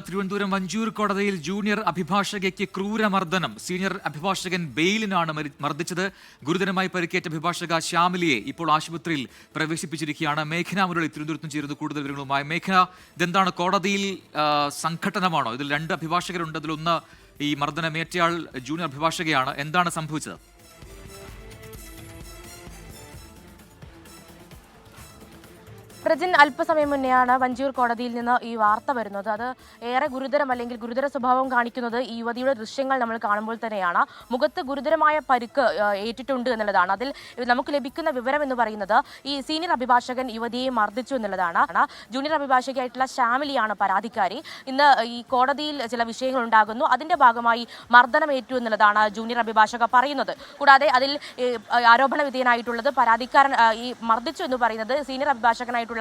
തിരുവനന്തപുരം വഞ്ചൂർ കോടതിയിൽ junior അഭിഭാഷകയ്ക്ക് ക്രൂരമർദ്ദനം. Senior അഭിഭാഷകൻ ബെയിലിനാണ് മർദ്ദിച്ചത്. ഗുരുതരമായി പരിക്കേറ്റ അഭിഭാഷക ശ്യാമിലിയെ ഇപ്പോൾ ആശുപത്രിയിൽ പ്രവേശിപ്പിച്ചിരിക്കുകയാണ്. മേഘന മുരളി തിരുവനന്തപുരത്തും ചേരുന്നു കൂടുതൽ വിവരങ്ങളുമായി. മേഘന, ഇതെന്താണ്, കോടതിയിൽ സംഘട്ടനമാണോ? ഇതിൽ രണ്ട് അഭിഭാഷകരുണ്ട്, അതിലൊന്ന് ഈ മർദ്ദനമേറ്റയാൾ ജൂനിയർ അഭിഭാഷകയാണ്. എന്താണ് സംഭവിച്ചത്? പ്രജിൻ, അല്പസമയം മുന്നെയാണ് വഞ്ചൂർ കോടതിയിൽ നിന്ന് ഈ വാർത്ത വരുന്നത്. അത് ഏറെ ഗുരുതരം അല്ലെങ്കിൽ ഗുരുതര സ്വഭാവം കാണിക്കുന്നത് ഈ യുവതിയുടെ ദൃശ്യങ്ങൾ നമ്മൾ കാണുമ്പോൾ തന്നെയാണ്. മുഖത്ത് ഗുരുതരമായ പരിക്ക് ഏറ്റിട്ടുണ്ട് എന്നുള്ളതാണ്. അതിൽ നമുക്ക് ലഭിക്കുന്ന വിവരം എന്ന് പറയുന്നത് ഈ സീനിയർ അഭിഭാഷകൻ യുവതിയെ മർദ്ദിച്ചു എന്നുള്ളതാണ്. ജൂനിയർ അഭിഭാഷകയായിട്ടുള്ള ശ്യാമിലിയാണ് പരാതിക്കാരി. ഇന്ന് ഈ കോടതിയിൽ ചില വിഷയങ്ങൾ ഉണ്ടാകുന്നു. അതിന്റെ ഭാഗമായി മർദ്ദനമേറ്റു എന്നുള്ളതാണ് ജൂനിയർ അഭിഭാഷക പറയുന്നത്. കൂടാതെ അതിൽ ആരോപണ വിധേയനായിട്ടുള്ളത് പരാതിക്കാരൻ ഈ മർദ്ദിച്ചു എന്ന് പറയുന്നത് സീനിയർ അഭിഭാഷകനായിട്ടുള്ള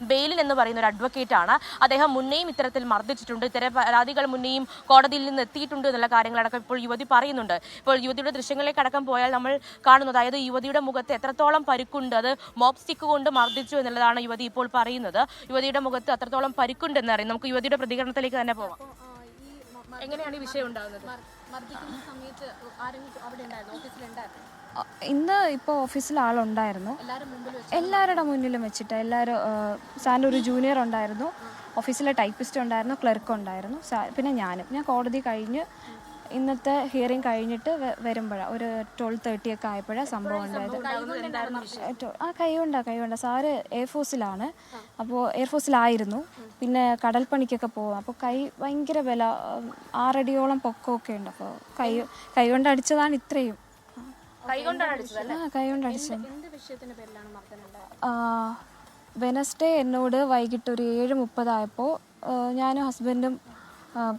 ബെയിലിൻ എന്ന് പറയുന്ന ഒരു അഡ്വക്കേറ്റ് ആണ്. അദ്ദേഹം മുന്നേയും ഇത്തരത്തിൽ മർദ്ദിച്ചിട്ടുണ്ട്. ഇത്തരം പരാതികൾ മുന്നേയും കോടതിയിൽ നിന്ന് എത്തിയിട്ടുണ്ട് എന്നുള്ള കാര്യങ്ങളടക്കം ഇപ്പോൾ യുവതി പറയുന്നുണ്ട്. ഇപ്പോൾ യുവതിയുടെ ദൃശ്യങ്ങളിലേക്ക് അടക്കം പോയാൽ നമ്മൾ കാണുന്നത്, അതായത് യുവതിയുടെ മുഖത്ത് എത്രത്തോളം പരിക്കുണ്ട്, അത് മോപ്പ് സ്റ്റിക്ക് കൊണ്ട് മർദ്ദിച്ചു എന്നുള്ളതാണ് യുവതി ഇപ്പോൾ പറയുന്നത്. യുവതിയുടെ മുഖത്ത് അത്രത്തോളം പരിക്കുണ്ടെന്ന് അറിയാം. നമുക്ക് യുവതിയുടെ പ്രതികരണത്തിലേക്ക് തന്നെ പോവാം. എങ്ങനെയാണ് ഈ വിഷയം ഉണ്ടാകുന്നത്? മർദ്ദിക്കുന്ന സമയത്ത് ആരെങ്കിലും അവിടെ ഉണ്ടായിരുന്നു, ഓഫീസിലുണ്ടായിരുന്നു? ഇന്ന് ഇപ്പോൾ ഓഫീസിൽ ആളുണ്ടായിരുന്നു. എല്ലാവരുടെ മുന്നിലും വെച്ചിട്ട് എല്ലാവരും. സാറിൻ്റെ ഒരു ജൂനിയർ ഉണ്ടായിരുന്നു, ഓഫീസിലെ ടൈപ്പിസ്റ്റ് ഉണ്ടായിരുന്നു, ക്ലർക്ക് ഉണ്ടായിരുന്നു, പിന്നെ ഞാൻ കോടതി കഴിഞ്ഞ് ഇന്നത്തെ ഹിയറിംഗ് കഴിഞ്ഞിട്ട് വരുമ്പോഴാണ് ഒരു 12:30 ഒക്കെ ആയപ്പോഴാണ് സംഭവം ഉണ്ടായത്. കൈകൊണ്ട സാറ് എയർഫോഴ്സിലാണ്. അപ്പോൾ എയർഫോഴ്സിലായിരുന്നു. പിന്നെ കടൽപ്പണിക്കൊക്കെ പോകും. അപ്പോൾ കൈ ഭയങ്കര ബല, 6 അടിയോളം പൊക്കമൊക്കെ ഉണ്ട്. അപ്പോൾ കൈ കൊണ്ട് അടിച്ചതാണ് ഇത്രയും. വെനസ്ഡേ എന്നോട് വൈകിട്ട് ഒരു 7:30 ആയപ്പോൾ ഞാനും ഹസ്ബൻഡും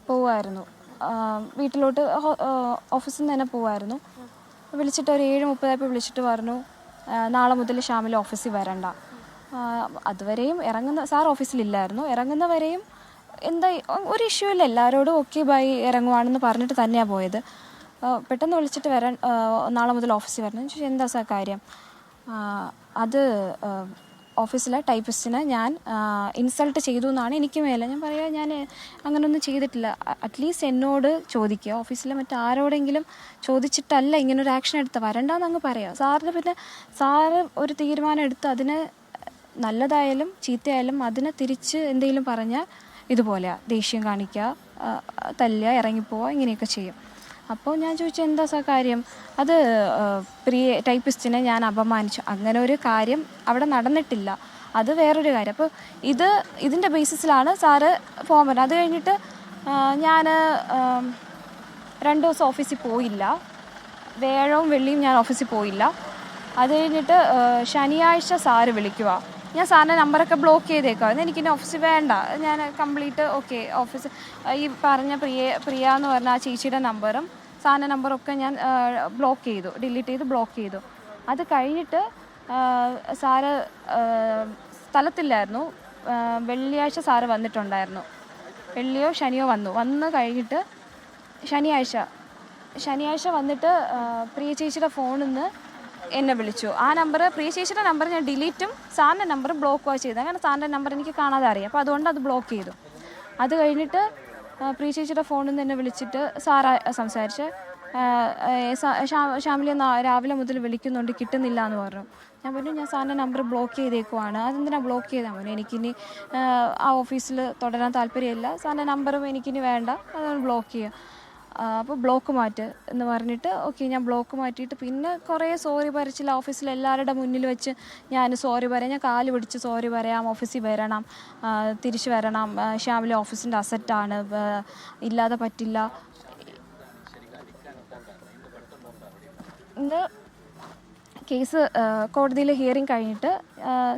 പോവായിരുന്നു വീട്ടിലോട്ട്. ഓഫീസിൽ നിന്ന് തന്നെ പോവായിരുന്നു. വിളിച്ചിട്ട് ഒരു 7:30 ആയപ്പോൾ വിളിച്ചിട്ട് പറഞ്ഞു, നാളെ മുതൽ ഷാമിൽ ഓഫീസിൽ വരണ്ട. അതുവരെയും സാർ ഓഫീസിലില്ലായിരുന്നു. ഇറങ്ങുന്നവരെയും എന്താ ഒരു ഇഷ്യൂ ഇല്ല, എല്ലാവരോടും ഓക്കെ ബൈ ഇറങ്ങുവാണെന്ന് പറഞ്ഞിട്ട് തന്നെയാണ് പോയത്. പെട്ടെന്ന് വിളിച്ചിട്ട് നാളെ മുതൽ ഓഫീസിൽ വരണം. ചോദിച്ചാൽ എന്താ സാർ കാര്യം? അത് ഓഫീസിലെ ടൈപ്പിസ്റ്റിനെ ഞാൻ ഇൻസൾട്ട് ചെയ്തു എന്നാണ് എനിക്ക് മേലെ. ഞാൻ പറയാം, ഞാൻ അങ്ങനെയൊന്നും ചെയ്തിട്ടില്ല. അറ്റ്ലീസ്റ്റ് എന്നോട് ചോദിക്കുക, ഓഫീസിലെ മറ്റാരോടെങ്കിലും ചോദിച്ചിട്ടല്ല ഇങ്ങനൊരു ആക്ഷൻ എടുത്ത് വരണ്ടെന്ന് അങ്ങ് പറയാം. സാറിന് പിന്നെ സാറ് ഒരു തീരുമാനം എടുത്ത് അതിന് നല്ലതായാലും ചീത്തയായാലും അതിനെ തിരിച്ച് എന്തെങ്കിലും പറഞ്ഞാൽ ഇതുപോലെയാണ്, ദേഷ്യം കാണിക്കുക, തല്ലുക, ഇറങ്ങിപ്പോവുക, ഇങ്ങനെയൊക്കെ ചെയ്യും. അപ്പോൾ ഞാൻ ചോദിച്ചു, എന്താ സാർ കാര്യം? അത് ടൈപ്പിസ്റ്റിനെ ഞാൻ അപമാനിച്ചു. അങ്ങനെ ഒരു കാര്യം അവിടെ നടന്നിട്ടില്ല, അത് വേറൊരു കാര്യം. അപ്പോൾ ഇതിൻ്റെ ബേസിസിലാണ് സാറ് ഫോൺ പറഞ്ഞത്. അത് കഴിഞ്ഞിട്ട് ഞാൻ 2 ദിവസം ഓഫീസിൽ പോയില്ല. വ്യാഴവും വെള്ളിയും ഞാൻ ഓഫീസിൽ പോയില്ല. അത് കഴിഞ്ഞിട്ട് ശനിയാഴ്ച സാറ് വിളിക്കുക. ഞാൻ സാറിൻ്റെ നമ്പറൊക്കെ ബ്ലോക്ക് ചെയ്തേക്കാം, എനിക്കിനി ഓഫീസിൽ വേണ്ട, ഞാൻ കംപ്ലീറ്റ് ഓക്കെ. ഓഫീസ് ഈ പറഞ്ഞ പ്രിയ എന്ന് പറഞ്ഞ ആ ചേച്ചിയുടെ നമ്പറും സാറിൻ്റെ നമ്പറൊക്കെ ഞാൻ ഡിലീറ്റ് ചെയ്ത് ബ്ലോക്ക് ചെയ്തു. അത് കഴിഞ്ഞിട്ട് സാറ് സ്ഥലത്തില്ലായിരുന്നു. വെള്ളിയാഴ്ച സാറ് വന്നിട്ടുണ്ടായിരുന്നു. വെള്ളിയോ ശനിയോ വന്നു കഴിഞ്ഞിട്ട് ശനിയാഴ്ച വന്നിട്ട് പ്രിയ ചേച്ചിയുടെ ഫോണിൽ നിന്ന് എന്നെ വിളിച്ചു. ആ നമ്പർ, പ്രിയ ചേച്ചിയുടെ നമ്പർ ഞാൻ ഡിലീറ്റും സാറിൻ്റെ നമ്പർ ബ്ലോക്കുമാണ് ചെയ്തത്. അങ്ങനെ സാറിൻ്റെ നമ്പർ എനിക്ക് കാണാതെ അറിയാം. അപ്പോൾ അതുകൊണ്ട് അത് ബ്ലോക്ക് ചെയ്തു. അത് കഴിഞ്ഞിട്ട് പ്രിയ ചേച്ചിയുടെ ഫോണിൽ നിന്ന് എന്നെ വിളിച്ചിട്ട് സാറ് സംസാരിച്ച്, ഷാമിലി രാവിലെ മുതൽ വിളിക്കുന്നുണ്ട്, കിട്ടുന്നില്ല എന്ന് പറഞ്ഞു. ഞാൻ പറഞ്ഞു, ഞാൻ സാറിൻ്റെ നമ്പർ ബ്ലോക്ക് ചെയ്തേക്കുവാണ്. അതെന്തിനാണ് ബ്ലോക്ക് ചെയ്താൽ മതി, എനിക്കിനി ആ ഓഫീസിൽ തുടരാൻ താല്പര്യമില്ല, സാറിൻ്റെ നമ്പറും എനിക്കിനി വേണ്ട, അതാണ് ബ്ലോക്ക് ചെയ്യുക. അപ്പോൾ ബ്ലോക്ക് മാറ്റ് എന്ന് പറഞ്ഞിട്ട് ഓക്കെ, ഞാൻ ബ്ലോക്ക് മാറ്റിയിട്ട് പിന്നെ കുറേ സോറി പറച്ചില്ല. ഓഫീസിൽ എല്ലാവരുടെ മുന്നിൽ വെച്ച് ഞാൻ സോറി പറയാം, ഞാൻ കാല് പിടിച്ച് സോറി പറയാം, ഓഫീസിൽ വരണം, തിരിച്ചു വരണം, ഷാമിലെ ഓഫീസിൻ്റെ അസറ്റാണ്, ഇല്ലാതെ പറ്റില്ല. ഇന്ന് കേസ് കോടതിയിൽ ഹിയറിംഗ് കഴിഞ്ഞിട്ട്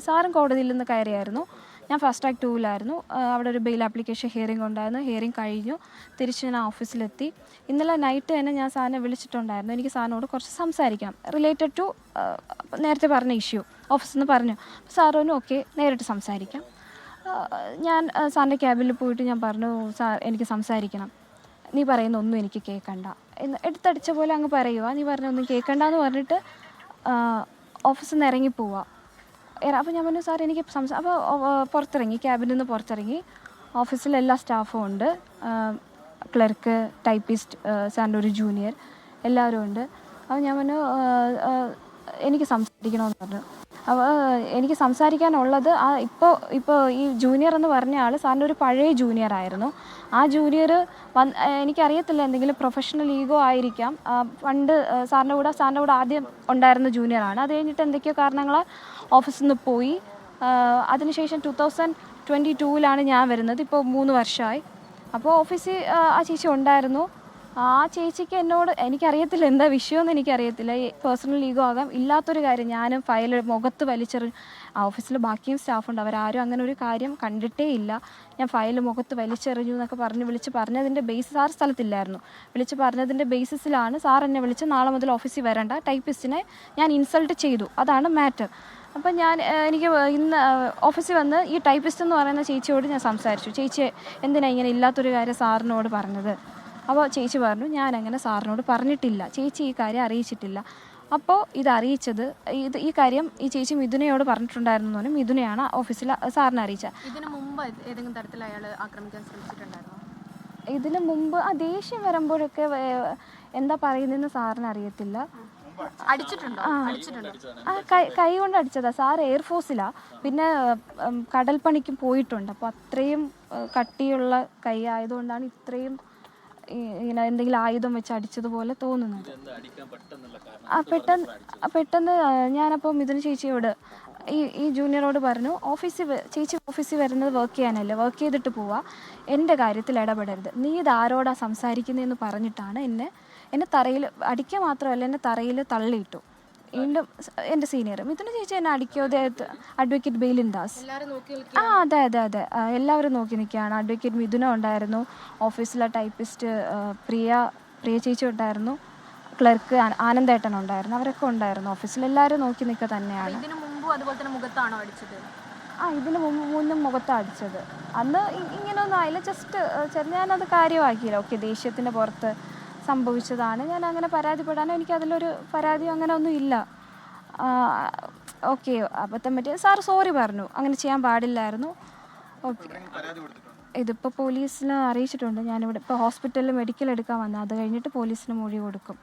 സാറും കോടതിയിൽ നിന്ന് കയറിയായിരുന്നു. ഞാൻ ഫസ്റ്റ് ട്രാക്ക് 2-ലായിരുന്നു. അവിടെ ഒരു ബെയിൽ ആപ്ലിക്കേഷൻ ഹിയറിംഗ് ഉണ്ടായിരുന്നു. ഹിയറിംഗ് കഴിഞ്ഞു, തിരിച്ച് ഞാൻ ഓഫീസിലെത്തി. ഇന്നലെ നൈറ്റ് തന്നെ ഞാൻ സാറിനെ വിളിച്ചിട്ടുണ്ടായിരുന്നു. എനിക്ക് സാറിനോട് കുറച്ച് സംസാരിക്കണം, റിലേറ്റഡ് ടു നേരത്തെ പറഞ്ഞ ഇഷ്യൂ. ഓഫീസിൽ നിന്ന് പറഞ്ഞു. സാറിനും ഓക്കെ, നേരിട്ട് സംസാരിക്കാം. ഞാൻ സാറിൻ്റെ ക്യാബിനിൽ പോയിട്ട് ഞാൻ പറഞ്ഞു, സാർ എനിക്ക് സംസാരിക്കണം, നീ പറയുന്ന ഒന്നും എനിക്ക് കേൾക്കണ്ട എന്ന് എടുത്തടിച്ച പോലെ അങ്ങ് പറയുക, നീ പറഞ്ഞ ഒന്നും കേൾക്കണ്ട എന്ന് പറഞ്ഞിട്ട് ഓഫീസിൽ നിന്ന് ഇറങ്ങിപ്പോവുക. അപ്പോൾ ഞാൻ പറഞ്ഞു, സാർ എനിക്ക് അപ്പോൾ പുറത്തിറങ്ങി, ക്യാബിനിൽ നിന്ന് പുറത്തിറങ്ങി ഓഫീസിൽ എല്ലാ സ്റ്റാഫും ഉണ്ട്, ക്ലർക്ക്, ടൈപ്പിസ്റ്റ്, സാറിൻ്റെ ഒരു ജൂനിയർ എല്ലാവരും ഉണ്ട്. അപ്പോൾ ഞാൻ പറഞ്ഞു എനിക്ക് സംസാരിക്കണമെന്ന് പറഞ്ഞു. അപ്പോൾ എനിക്ക് സംസാരിക്കാനുള്ളത് ഇപ്പോൾ ഈ ജൂനിയർ എന്ന് പറഞ്ഞ ആൾ സാറിൻ്റെ ഒരു പഴയ ജൂനിയർ ആയിരുന്നു. ആ ജൂനിയർ എനിക്കറിയത്തില്ല, എന്തെങ്കിലും പ്രൊഫഷണൽ ഈഗോ ആയിരിക്കാം. പണ്ട് സാറിൻ്റെ കൂടെ ആദ്യം ഉണ്ടായിരുന്ന ജൂനിയറാണ്. അത് കഴിഞ്ഞിട്ട് എന്തൊക്കെയോ കാരണങ്ങൾ ഓഫീസിൽ നിന്ന് പോയി. അതിനുശേഷം 2022 ഞാൻ വരുന്നത്. ഇപ്പോൾ 3 വർഷമായി. അപ്പോൾ ഓഫീസിൽ ആ ചേച്ചി ഉണ്ടായിരുന്നു. ആ ചേച്ചിക്ക് എന്നോട് എനിക്കറിയത്തില്ല എന്താ വിഷയമെന്ന് എനിക്കറിയത്തില്ല. പേഴ്സണൽ ഈഗോ ആകാം, ഇല്ലാത്തൊരു കാര്യം ഞാനും ഫയൽ മുഖത്ത് വലിച്ചെറിഞ്ഞു. ആ ഓഫീസിൽ ബാക്കിയും സ്റ്റാഫുണ്ട്, അവരാരും അങ്ങനെ ഒരു കാര്യം കണ്ടിട്ടേ ഇല്ല. ഞാൻ ഫയൽ മുഖത്ത് വലിച്ചെറിഞ്ഞു എന്നൊക്കെ വിളിച്ച് പറഞ്ഞതിൻ്റെ ബേസിസ് സാർ സ്ഥലത്തില്ലായിരുന്നു. വിളിച്ച് പറഞ്ഞതിൻ്റെ ബേസിസിലാണ് സാർ എന്നെ വിളിച്ച് നാളെ മുതൽ ഓഫീസിൽ വരേണ്ട, ടൈപ്പിസ്റ്റിനെ ഞാൻ ഇൻസൾട്ട് ചെയ്തു, അതാണ് മാറ്റർ. അപ്പം എനിക്ക് ഇന്ന് ഓഫീസിൽ വന്ന് ഈ ടൈപ്പിസ്റ്റ് എന്ന് പറയുന്ന ചേച്ചിയോട് ഞാൻ സംസാരിച്ചു. ചേച്ചി എന്തിനാ ഇങ്ങനെ ഇല്ലാത്തൊരു കാര്യം സാറിനോട് പറഞ്ഞത്? അപ്പോൾ ചേച്ചി പറഞ്ഞു ഞാനങ്ങനെ സാറിനോട് പറഞ്ഞിട്ടില്ല, ചേച്ചി ഈ കാര്യം അറിയിച്ചിട്ടില്ല. അപ്പോൾ ഈ കാര്യം ഈ ചേച്ചി മിഥുനയോട് പറഞ്ഞിട്ടുണ്ടായിരുന്നു എന്ന് പറഞ്ഞു. മിഥുനയാണ് ഓഫീസിൽ സാറിനെ അറിയിച്ചത്. ഇതിനു മുമ്പ് ഏതെങ്കിലും തരത്തിൽ അയാൾ ആക്രമിക്കാൻ ശ്രമിച്ചിട്ടുണ്ടായിരുന്നു? ഇതിന് മുമ്പ് ആ ദേഷ്യം വരുമ്പോഴൊക്കെ എന്താ പറയുന്നതെന്ന് സാറിന് അറിയത്തില്ല. കൈ കൊണ്ട് അടിച്ചതാ. സാർ എയർഫോഴ്സിലാണ്, പിന്നെ കടൽപ്പണിക്കും പോയിട്ടുണ്ട്. അപ്പോൾ അത്രയും കട്ടിയുള്ള കൈ ആയതുകൊണ്ടാണ് ഇത്രയും ഇങ്ങനെ എന്തെങ്കിലും ആയുധം വെച്ച് അടിച്ചതുപോലെ തോന്നുന്നത്. പെട്ടെന്ന് ഞാനപ്പോൾ മിഥുന ചേച്ചിയോട് ഈ ജൂനിയറോട് പറഞ്ഞു, ചേച്ചി ഓഫീസിൽ വരുന്നത് വർക്ക് ചെയ്യാനല്ലേ, വർക്ക് ചെയ്തിട്ട് പോവാ, എൻ്റെ കാര്യത്തിൽ ഇടപെടരുത്, നീ ഇതാരോടാ സംസാരിക്കുന്നതെന്ന് പറഞ്ഞിട്ടാണ് എന്നെ തറയിൽ അടിക്കുക മാത്രമല്ല എന്നെ തറയിൽ തള്ളിയിട്ടു. വീണ്ടും എൻ്റെ സീനിയർ മിഥുന ചേച്ചി എന്നെ അടിക്കാതെ അഡ്വക്കേറ്റ് ബെയിലിൻ ദാസ്. അതെ എല്ലാവരും നോക്കി നിൽക്കുകയാണ്. അഡ്വക്കേറ്റ് മിഥുന ഉണ്ടായിരുന്നു, ഓഫീസിലെ ടൈപ്പിസ്റ്റ് പ്രിയ ചേച്ചി ഉണ്ടായിരുന്നു, ക്ലർക്ക് ആനന്ദേട്ടൻ ഉണ്ടായിരുന്നു, അവരൊക്കെ ഉണ്ടായിരുന്നു. ഓഫീസിൽ എല്ലാവരും നോക്കി നിൽക്കുക തന്നെയാണ്. ഇതിനു മുമ്പ് അതുപോലെ തന്നെ മുഖത്താണോ അടിച്ചത്? ഇതിന് മുന്നും മുഖത്താണ് അടിച്ചത്. അന്ന് ഇങ്ങനെയൊന്നും ആയില്ല, ജസ്റ്റ് ഞാനത് കാര്യമാക്കിയില്ല. ഓക്കെ, ദേഷ്യത്തിൻ്റെ പുറത്ത് സംഭവിച്ചതാണ്, ഞാൻ അങ്ങനെ പരാതിപ്പെടാനോ എനിക്ക് അതിലൊരു പരാതിയോ അങ്ങനെ ഒന്നും ഇല്ല. ഓക്കെ, അബദ്ധം പറ്റി, സാർ സോറി പറഞ്ഞു, അങ്ങനെ ചെയ്യാൻ പാടില്ലായിരുന്നു. ഓക്കെ, ഇതിപ്പോൾ പോലീസിനെ അറിയിച്ചിട്ടുണ്ട്. ഞാനിവിടെ ഇപ്പോൾ ഹോസ്പിറ്റലിൽ മെഡിക്കൽ എടുക്കാൻ വന്നത്, അത് കഴിഞ്ഞിട്ട് പോലീസിന് മൊഴി കൊടുക്കും.